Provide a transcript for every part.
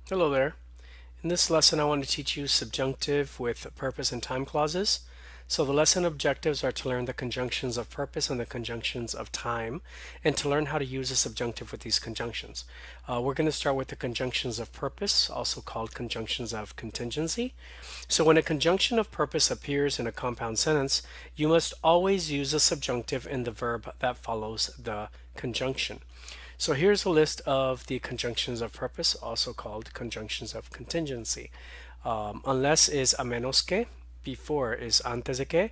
Hello there. In this lesson, I want to teach you subjunctive with purpose and time clauses. So the lesson objectives are to learn the conjunctions of purpose and the conjunctions of time, and to learn how to use a subjunctive with these conjunctions. We're going to start with the conjunctions of purpose, also called conjunctions of contingency. So when a conjunction of purpose appears in a compound sentence, you must always use a subjunctive in the verb that follows the conjunction. So here's a list of the conjunctions of purpose, also called conjunctions of contingency. Unless is a menos que, before is antes de que,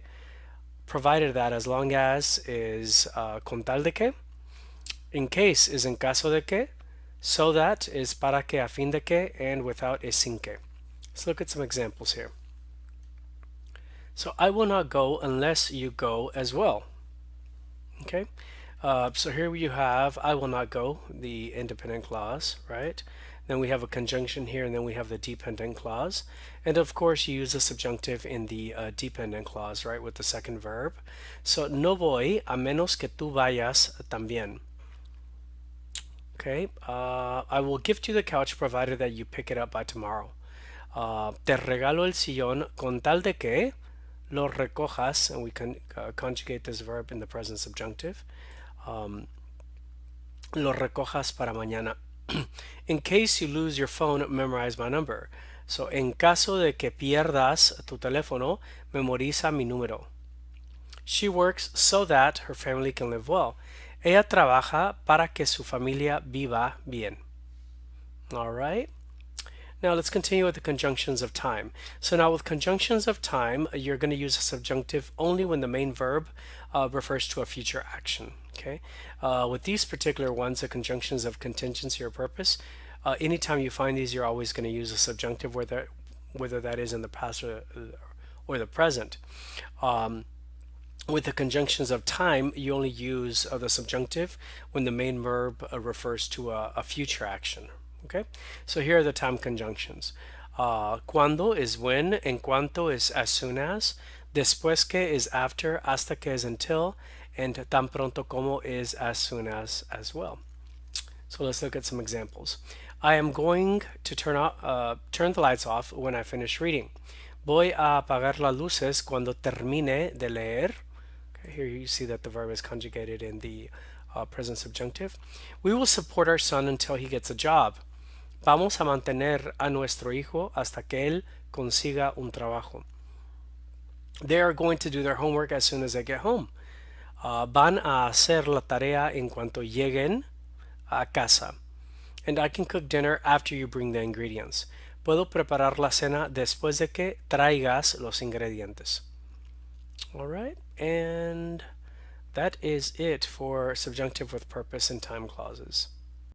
provided that as long as is con tal de que, in case is en caso de que, so that is para que a fin de que, and without is sin que. Let's look at some examples here. So I will not go unless you go as well. Okay, so here you have I will not go, the independent clause, right? Then we have a conjunction here, and then we have the dependent clause. And of course, you use a subjunctive in the dependent clause, right, with the second verb. So no voy a menos que tú vayas también. Okay, I will gift you the couch provided that you pick it up by tomorrow. Te regalo el sillón con tal de que lo recojas, and we can conjugate this verb in the present subjunctive. Lo recojas para mañana. In case you lose your phone, memorize my number. So, en caso de que pierdas tu teléfono, memoriza mi número. She works so that her family can live well. Ella trabaja para que su familia viva bien. All right. Now let's continue with the conjunctions of time. So now with conjunctions of time, you're going to use a subjunctive only when the main verb refers to a future action. Okay. With these particular ones, the conjunctions of contingency or purpose, anytime you find these, you're always going to use a subjunctive, whether that is in the past or the present. With the conjunctions of time, you only use the subjunctive when the main verb refers to a future action. Okay, so here are the time conjunctions. Cuando is when, en cuanto is as soon as, después que is after, hasta que is until, and tan pronto como is as soon as well. So let's look at some examples. I am going to turn the lights off when I finish reading. Voy a apagar las luces cuando termine de leer. Okay, here you see that the verb is conjugated in the present subjunctive. We will support our son until he gets a job. Vamos a mantener a nuestro hijo hasta que él consiga un trabajo. They are going to do their homework as soon as they get home. Van a hacer la tarea en cuanto lleguen a casa. And I can cook dinner after you bring the ingredients. Puedo preparar la cena después de que traigas los ingredientes. All right, and that is it for subjunctive with purpose and time clauses.